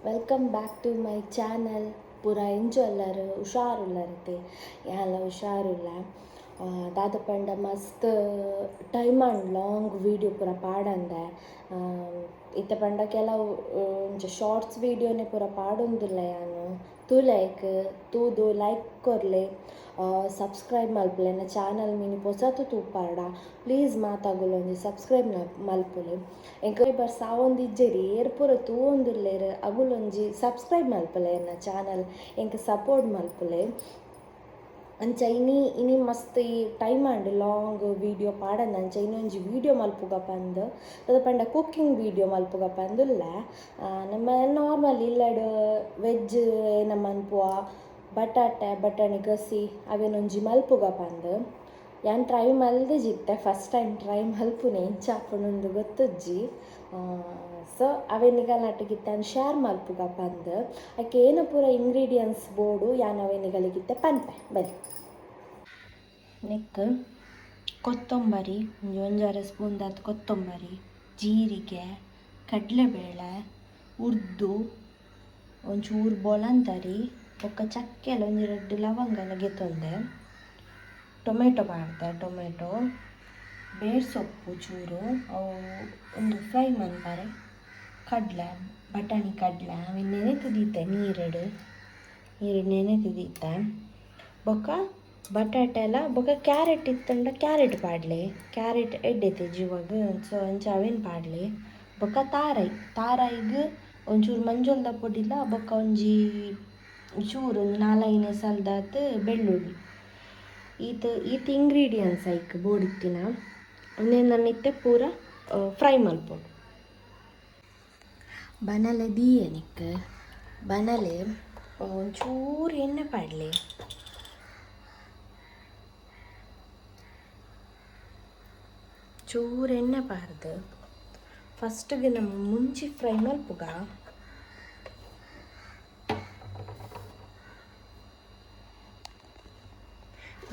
Welcome back to my channel. ಪೂರ ಎಂಜೊಲ್ಲರು ಹುಷಾರುಲ್ಲರತೆ ಯಾಲ ಹುಷಾರುಲ್ಲ ದಾದ ಪಂಡ ಮಸ್ತ್ ಟೈಮ್ ಆಂಡ್ ಲಾಂಗ್ ವೀಡಿಯೋ ಪೂರ ಪಾಡಂದೆ ಇತ್ತ ಪಂಡ ಕೆಲವು ಒಂಚ ಶಾರ್ಟ್ಸ್ ವೀಡಿಯೋನೇ ಪೂರ ಪಾಡೊಂದುಲ್ಲ ಯಾನು ತೂದು ಲೈಕ್ ಕೊರ್ಲೆ ಸಬ್ಸ್ಕ್ರೈಬ್ ಮಲ್ಪುಲೆ ನನ್ನ ಚಾನಲ್ ಮೀನು ಹೊಸತು ತೂಪಾಡ ಪ್ಲೀಸ್ ಮಾತಾಗುಲೊಂದು ಸಬ್ಸ್ಕ್ರೈಬ್ ಮಲ್ಪುಲೆ ಎಂಕೈಬರ್ ಸಾವೊಂದಿಜ್ಜೆರಿ ಏರ್ ಪೂರ ತೂವೊಂದುಲ್ಲೆರ್ ಅಗುಲೊಂಜಿ ಸಬ್ಸ್ಕ್ರೈಬ್ ಮಲ್ಪುಲೆ ಎನ್ನ ಚಾನಲ್ ಎಂಕ್ ಸಪೋರ್ಟ್ ಮಲ್ಪುಲೆ ಅಂಚ ಇನಿ ಮಸ್ತ್ ಈ ಟೈಮ್ ಆಂಡ್ ಲಾಂಗ್ ವೀಡಿಯೋ ಪಾಡಂದ ಅಂಚ ಇನ್ನೊಂಜಿ ವೀಡಿಯೋ ಮಲ್ಪುಗ ಪಂದ್ ಅದು ಪಂಡ ಕುಕ್ಕಿಂಗ್ ವೀಡಿಯೋ ಮಲ್ಪುಗ ಪಂದುಲ್ಲ ನಮ್ಮ ನಾರ್ಮಲ್ ಇಲ್ಲಡ್ ವೆಜ್ ಏನ ಮನ್ಪುವ ಬಟಾಣಿ ಗಸಿ ಅವೇನೊಂಜಿ ಮಲ್ಪುಗ ಪಂದ್ ಯಾನ್ ಟ್ರೈ ಮಲ್ದೆ ಜಿತ್ತೆ ಫಸ್ಟ್ ಟೈಮ್ ಟ್ರೈ ಮಲ್ಪುನೆ ಇಂಚಾಪುಂಡು ಗೊತ್ತುಜ್ಜಿ ಸೊ ಅವೆನಿಗಲ್ನಟಗಿತ್ತೆ ಶೇರ್ ಮಲ್ಪುಗ ಪಂದ್ ಅಕ್ಕೆ ಏನ ಪೂರ ಇಂಗ್ರೀಡಿಯೆಂಟ್ಸ್ ಬೋಡು ಯಾನ್ ಅವೆನಿಗಲಿಗಿತ್ತೆ ಪನ್ಪೆ ಬನ್ನಿ. ನೆಕ್ ಕೊತ್ತಂಬರಿ ಒಂಜಾರು ಸ್ಪೂನ್ ದಾತ್ ಕೊತ್ತಂಬರಿ, ಜೀರಿಗೆ, ಕಡಲೆಬೇಳೆ, ಉರ್ದು ಒಂಚೂರು ಬೊಳಂತರಿ ಬೊಕ್ಕ ಚಕ್ಕೆಲ ಒಂಜಿ 2 ಲವಂಗಲ ಗೆತ್ತೊಂದೆ, ಟೊಮೆಟೊ ಪಾಡ್ದೆ, ಟೊಮೆಟೊ ಬೇರ್ ಸೊಪ್ಪು ಚೂರು ಅವು ಒಂದು ಫ್ರೈ ಮನ್ಪರೆ, ಬಟಾಣಿ ಕಡ್ಲೆ ಅವು ನೆನೆತು ದೀತೆ ನೀರು ನೆನೆತು ದೀತೆ ಬೊಕ್ಕ ಬಟಾಟೆ ಎಲ್ಲ ಬೊಕ್ಕ ಕ್ಯಾರೆಟ್ ಇತ್ತಂಡ ಕ್ಯಾರೆಟ್ ಪಾಡ್ಲೆ, ಕ್ಯಾರೆಟ್ ಎಡ್ಡೆತೆ ಜೀವಾಗ ಸೊ ಅಂಚ ಅವೇನು ಪಾಡ್ಲೆ ಬೊಕ್ಕ ತಾರಾಯಿಗೆ ಒಂಚೂರು ಮಂಜೊಲ್ದ ಪೊಡಿಲ ಬೊಕ್ಕ ಒಂಜಿ ಚೂರು 4-5 ಸಲ್ದಾತ್ ಬೆಳ್ಳುಳ್ಳಿ ಈತ ಇಂಗ್ರೀಡಿಯೆಂಟ್ಸ್ ಐಕ್ ಬೋಡಿತ್ತಿನ ಒಂದೇನಿತ್ತೆ ಪೂರ ಫ್ರೈ ಮಲ್ಪೊಡು. ಬನಲೆ ದೀಯನಿಕ್ ಬನಲೆ ಒಂಚೂರು ಎಣ್ಣೆ ಪಾಡ್ಲೆ, ಚೂರು ಎಣ್ಣೆ ಪಾಡ್ದು ಫಸ್ಟ್ಗೆ ನಮ್ಮ ಮುಂಚಿ ಫ್ರೈ ಮಲ್ಪುಗ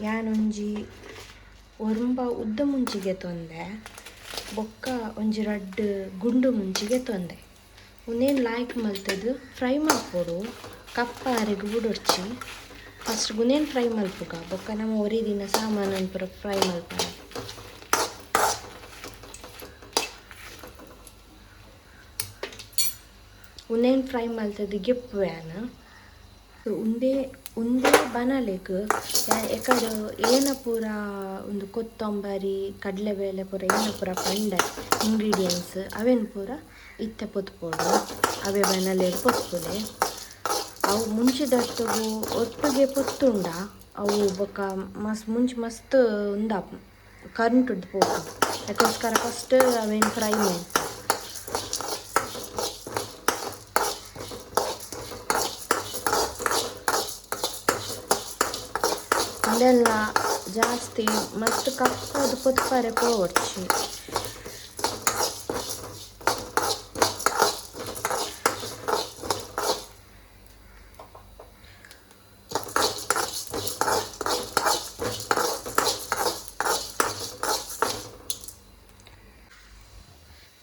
ಯಾನೊಂಜಿ ಒರ್ಂಬ ಉದ್ದ ಮುಂಚಿಗೆ ತೊಂದೆ ಬೊಕ್ಕ ಒಂಜಿ 2 ಗುಂಡು ಮುಂಚಿಗೆ ತೊಂದೆ ಒಂದೇನು ಲಾಯ್ಕ್ ಮಲ್ತದು ಫ್ರೈ ಮಲ್ಪೊಡು ಕಪ್ಪಾರೆಗ್ ಬುಡೊಡ್ಚಿ ಫಸ್ಟ್ ಗುನೇನು ಫ್ರೈ ಮಲ್ಪುಗ ಬೊಕ್ಕ ನಮ್ಮ ಒರಿದಿನ ಸಾಮಾನು ಪೂರ ಫ್ರೈ ಮಲ್ಪುಗ ಉಂದೇನು ಫ್ರೈ ಮಲ್ತದು ಗೆಪ್ಪು ಯಾನು ಉಂದೇ ಬನಲೆಗ್ ಎಕಡು ಏನ ಪೂರ ಒಂದು ಕೊತ್ತಂಬರಿ ಕಡಲೆಬೇಳೆ ಪೂರ ಏನ ಪೂರ ಪಂಡ ಇಂಗ್ರೀಡಿಯೆಂಟ್ಸ್ ಅವೇನು ಪೂರ ಇತ್ತೆ ಪೊತ್ಪೊಡು ಅವೇ ಬನಲೆಗ್ ಪೊತ್ಪುಲೆ ಅವು ಮುಂಚಿದಷ್ಟುಗು ಒಟ್ಟಿಗೆ ಪೊತ್ತುಂಡ ಅವು ಬೊಕ್ಕ ಮಸ್ತ್ ಉಂದ ಕರೆಂಟುಡ್ದು ಪೋಪು ಅದಕ್ಕೋಸ್ಕರ ಫಸ್ಟ್ ಅವೇನು ಫ್ರೈ ಮಾಡಿ ಅದೆಲ್ಲ ಜಾಸ್ತಿ ಮಸ್ತ್ ಕಪ್ಪದು ಪೊತ್ಪರೆ ಪೋವಡ್ಚಿ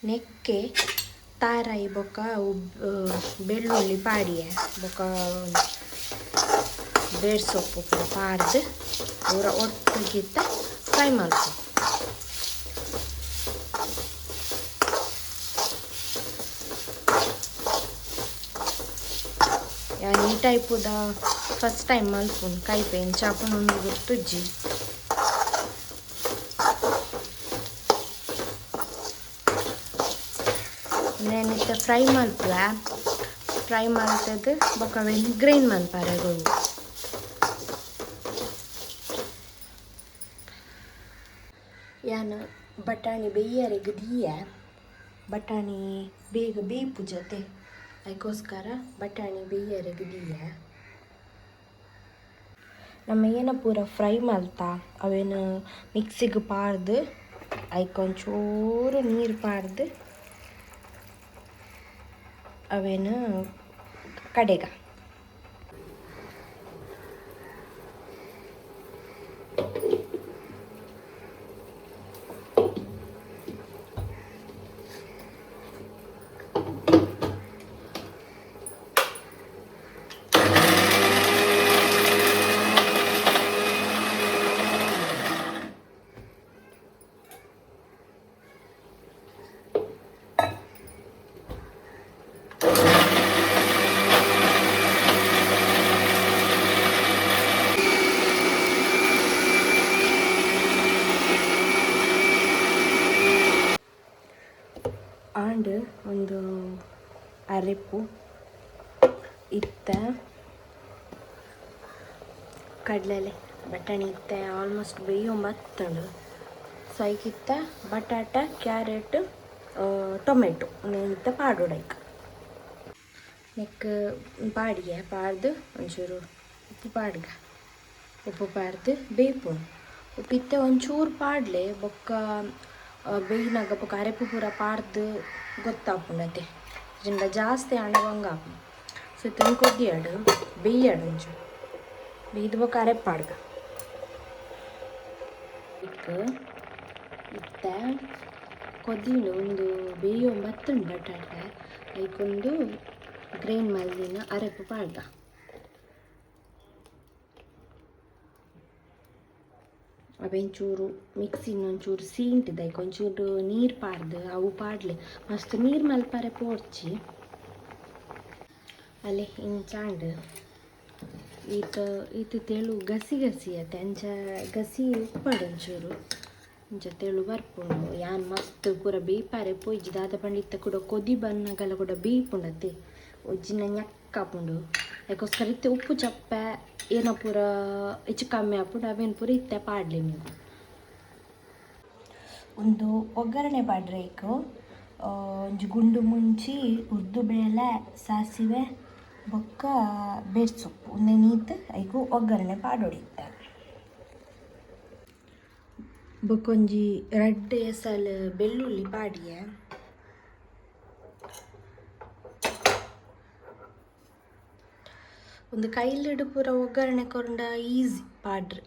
ನೆಕ್ಕೆ ತಾರಾಯಿ ಬೊಕ್ಕ ಬೆಳ್ಳುಳ್ಳಿ ಪಾಡಿಯೆ ಬೊಕ್ಕ ಬೇರ್ ಸೊಪ್ಪು ಪೂರ ಪಾಡ್ದು ಪೂರ ಒಟ್ಟಿಗಿತ್ತ ಫ್ರೈ ಮಲ್ಪು. ಯಾನ್ ಈ ಟೈಪುದ ಫಸ್ಟ್ ಟೈಮ್ ಮಲ್ಪುನ್ ಕೈಪೆ ಚಾಪುನೊಂದು ಗೊತ್ತುಜ್ಜಿ ನೆನಿತ್ತ ಫ್ರೈ ಮಲ್ಪುವೆ ಫ್ರೈ ಮಲ್ತದು ಬೊಕ್ಕ ಅವೇನು ಗ್ರೈಂಡ್ ಮಲ್ಪರೆ ಗೊಂಡು ಯಾನು ಬಟಾಣಿ ಬೇಯರೆಗ್ ದೀಯೆ ಬಟಾಣಿ ಬೇಗ ಬೇಯ್ಪು ಜೊತೆ ಅದಕ್ಕೋಸ್ಕರ ಬಟಾಣಿ ಬೇಯರೆಗ್ ದೀಯೆ ನಮ್ಮ ಏನ ಪೂರ ಫ್ರೈ ಮಲ್ತ ಅವೇನು ಮಿಕ್ಸಿಗೆ ಪಾಡ್ದು ಒಂಚೂರು ನೀರು ಪಾಡ್ದು ಅವೇನು ಕಡೆಗ ಅರೆಪ್ಪು ಇತ್ತ ಕಡಲೆಲೆ ಬಟಾಣಿ ಇತ್ತೆ ಆಲ್ಮೋಸ್ಟ್ ಬೇಯೊಂಬತ್ತುಂಡು ಸೊ ಐಕಿತ್ತ ಬಟಾಟ ಕ್ಯಾರೆಟ್ ಟೊಮೆಟೊ ನೆನಿತ್ತ ಪಾಡೋಡೈಕ್ ನೆಕ್ ಪಾಡಿಗೆ ಪಾಡ್ದು ಒಂಚೂರು ಉಪ್ಪು ಪಾಡ್ಗ ಉಪ್ಪು ಪಾಡ್ದು ಬೇಯ್ಪುಂಡು ಉಪ್ಪಿತ್ತೆ ಒಂಚೂರು ಪಾಡ್ಲೆ ಬೊಕ್ಕ ಬೇಯಿನಾಗ ಬೊಕ್ಕ ಅರೆಪು ಪೂರ ಪಾಡ್ದು ಗೊತ್ತಾಪುಂಡತೆ ಜಿಂಡ ಜಾಸ್ತಿ ಹಣ್ಣವಂಗ ಆಪು ಸೊ ಇತ್ತೊಂದು ಕೊದ್ದಿಯಾಡು ಬೇಯ್ಯಾಡು ಒಂಚೂರು ಬೇಯ್ದು ಬೊಕ್ಕ ಅರೆಪಾಡ್ಗ ಇತ್ತ ಕೊದ್ದಿಂಡು ಒಂದು ಬೇಯೊಂಬತ್ತುಂಡು ಬಟಾಟ ಐಕೊಂದು ಗ್ರೈಂಡ್ ಮಲ್ದಿನ ಅರೆಪು ಪಾಡ್ಗ ಅವೆಂಚೂರು ಮಿಕ್ಸಿನ ಒಂಚೂರು ಸೀಂಟ್ದ ಒಂಚೂರು ನೀರು ಪಾಡ್ದು ಅವು ಪಾಡ್ಲೆ ಮಸ್ತ್ ನೀರು ಮಲ್ಪರೆ ಪೋಡ್ಚಿ ಅಲ್ಲೇ ಇಂಚಾಂಡ್ ಈತ ತೆಳು ಗಸಿ ಗಸಿ ಅತ್ತೆ ಅಂಚ ಗಸಿ ಉಪ್ಪಡು ಒಂಚೂರು ಇಂಚ ತೆಳು ಬರ್ಪುಂಡು ಯಾನ್ ಮಸ್ತ್ ಪೂರ ಬೇಯ್ಪಾರೆ ಪೋಯ್ಜಿ ದಾದ ಪಂಡಿತ್ತ ಕೂಡ ಕೊದಿ ಬನ್ನಗಲ ಕೂಡ ಬೇಯ್ಪುಂಡತ್ತೆ ಒಜ್ಜಿನ ñಕ್ಕಾಪುಂಡು ಅದಕ್ಕೋಸ್ಕರ ಇತ್ತೆ ಉಪ್ಪು ಚಪ್ಪೆ ಏನೋ ಪೂರ ಹೆಚ್ಚು ಕಮ್ಮಿ ಆಪುಂಡು ಅವೇನು ಪೂರ ಇತ್ತೆ ಪಾಡ್ಲಿ ನೀವು ಒಂದು ಒಗ್ಗರಣೆ ಪಾಡ್ರೆ ಈಕು ಒಂಜಿ ಗುಂಡು ಮುಂಚಿ ಉರ್ದು ಬೇಳೆ ಸಾಸಿವೆ ಬೊಕ್ಕ ಬೇರ್ ಸೊಪ್ಪು ಒಂದೇ ನೀತು ಐಕು ಒಗ್ಗರಣೆ ಪಾಡೊಡಿತ್ತೆ ಬೊಕ್ಕೊಂಜಿ ರಡ್ಡ್ ಎಸಲ್ ಬೆಳ್ಳುಳ್ಳಿ ಪಾಡಿಯೆ ಒಂದು ಕೈಲಿಡು ಪೂರ ಒಗ್ಗರಣೆ ಕೊಂಡ ಈಸಿ ಪಾಡ್ರೆ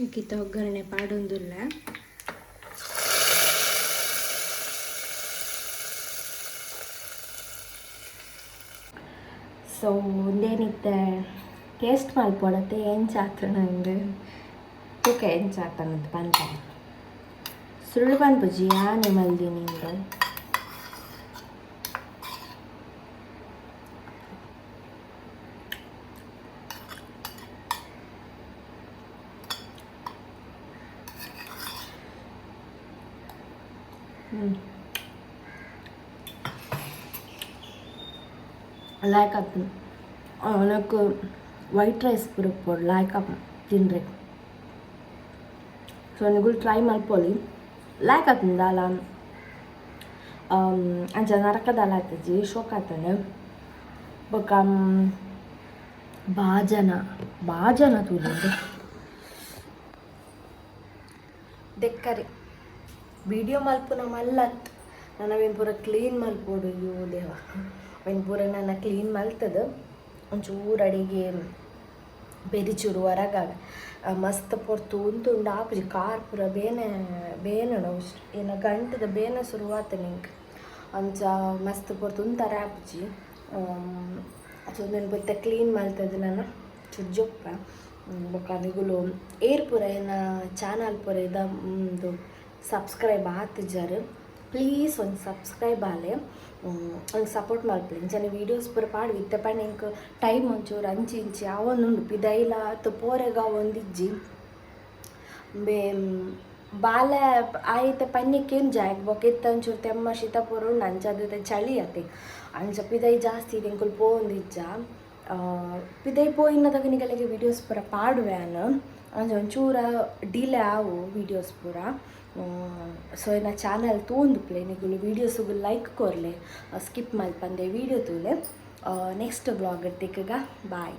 ಈಗಿತ್ತ ಒಗ್ಗರಣೆ ಪಾಡೊಂದುಲ್ಲ ಸೊ ಒಂದೇನಿತ್ತೆ ಟೇಸ್ಟ್ ಮಲ್ಪೊಡತ್ತೆ ಎಂಚಾತನಂದು ತೂಕ ಎಂಚಾತನದ್ದು ಪಂಚ ಸುಳ್ಳು ಪನ್ಪುಜಿ ಆನೆ ಮಲ್ದಿನಿಂದ ಲಾಯ್ಕ್ ಆಪುಂಡು ನನக்கு ವೈಟ್ ರೈಸ್ ಪೂರ ಲಾಯ್ಕ್ ಆಪುಂಡು ತಿನ್ರೆ ಸೊ ನಿಗುಲು ಟ್ರೈ ಮಲ್ಪೊಲಿ ಲಾಯ್ಕ್ ಆತುಂಡು ದಾಲ ಅಂಚ ನರಕ ದಾಲ ಆತಜಿ ಶೋಕ್ ಆತಂಡೆ ಬೊಕ್ಕ ಬಾಜನ ತೂಲಿಂದು ದೆಕ್ಕರೆ ವಿಡಿಯೋ ಮಲ್ಪುನ ಮಲ್ಲತ್ ನನವೇನು ಪೂರ ಕ್ಲೀನ್ ಮಲ್ಪೋಡು ಅಯ್ಯೋ ದೇವ ಅವೇನು ಪೂರ ನನ್ನ ಕ್ಲೀನ್ ಮಲ್ತದ ಒಂಚೂರು ಅಡಿಗೆ ಬೆರಿಚೂರು ಹೊರಗಾಗ ಮಸ್ತ್ ಪೊರ್ತು ಉಂತುಂಡು ಆಪುಜಿ ಕಾರ್ ಪೂರ ಬೇನಣ ಏನ ಗಂಟದ ಬೇನೆ ಶುರುವಾತ ನಿಂಗೆ ಅಂಚ ಮಸ್ತ್ ಪೊರ್ತು ಉಂತಾರೆ ಆಪುಜಿ ಸೊ ನಾನು ಬೊತ್ತೆ ಕ್ಲೀನ್ ಮಲ್ತದ ನಾನು ಚುಜ್ಜೊಪ್ಪ ಬೊಕ್ಕ ನಿಗುಲು ಏರ್ ಪೂರ ಏನ ಚಾನಲ್ ಪೂರ ಒಂದು ಸಬ್ಸ್ಕ್ರೈಬ್ ಆತಿಜಾರು ಪ್ಲೀಸ್ ಒಂದು ಸಬ್ಸ್ಕ್ರೈಬ್ ಆಲೆ ಒಂದು ಸಪೋರ್ಟ್ ಮಲ್ಪಲಿ ಇಂಚನೆ ವೀಡಿಯೋಸ್ ಪೂರ ಪಾಡು ಇತ್ತೆ ಪಂಡ ಇಂಕ ಟೈಮ್ ಒಂಚೂರು ಅಂಚಿ ಇಂಚಿ ಅವನುಂಡು ಪಿದೈಲ ತು ಪೋರೆಗ ಒಂದಿಜ್ಜಿ ಬೇ ಬಾಲೆ ಆಯ್ತು ಪನ್ಯಕ್ಕೇನು ಜಾಯಕ್ ಬೊಕ್ಕ ಒಂಚೂರು ತೆಮ್ಮ ಶೀತ ಪೂರ ಉಂಡು ಅಂಚದ ಚಳಿ ಅತ್ತೆ ಅಂಚ ಪಿದೈ ಜಾಸ್ತಿ ಇದೆ ಇಂಕುಲು ಪೋಂದಿಜ್ಜ ಪಿದೈ ಪೋಯಿನದಾಗ ನಿಗಳಿಗೆ ವೀಡಿಯೋಸ್ ಪೂರ ಪಾಡುವೆನು ಅಂಚ ಒಂಚೂರ ಡಿಲೇ ಆವು ವೀಡಿಯೋಸ್ ಪೂರ ಸೊ ನಾ ಚಾನಲ್ ತೂಂದುಪ್ಲೆ ನಿಗುಲು ವೀಡಿಯೋಸುಗು ಲೈಕ್ ಕೊರ್ಲೆ ಸ್ಕಿಪ್ ಮಲ್ಪಂದೆ ವೀಡಿಯೋ ತೂಲೆ ನೆಕ್ಸ್ಟ್ ಬ್ಲಾಗ್ ತೆಕ್ಕಗ ಬಾಯ್.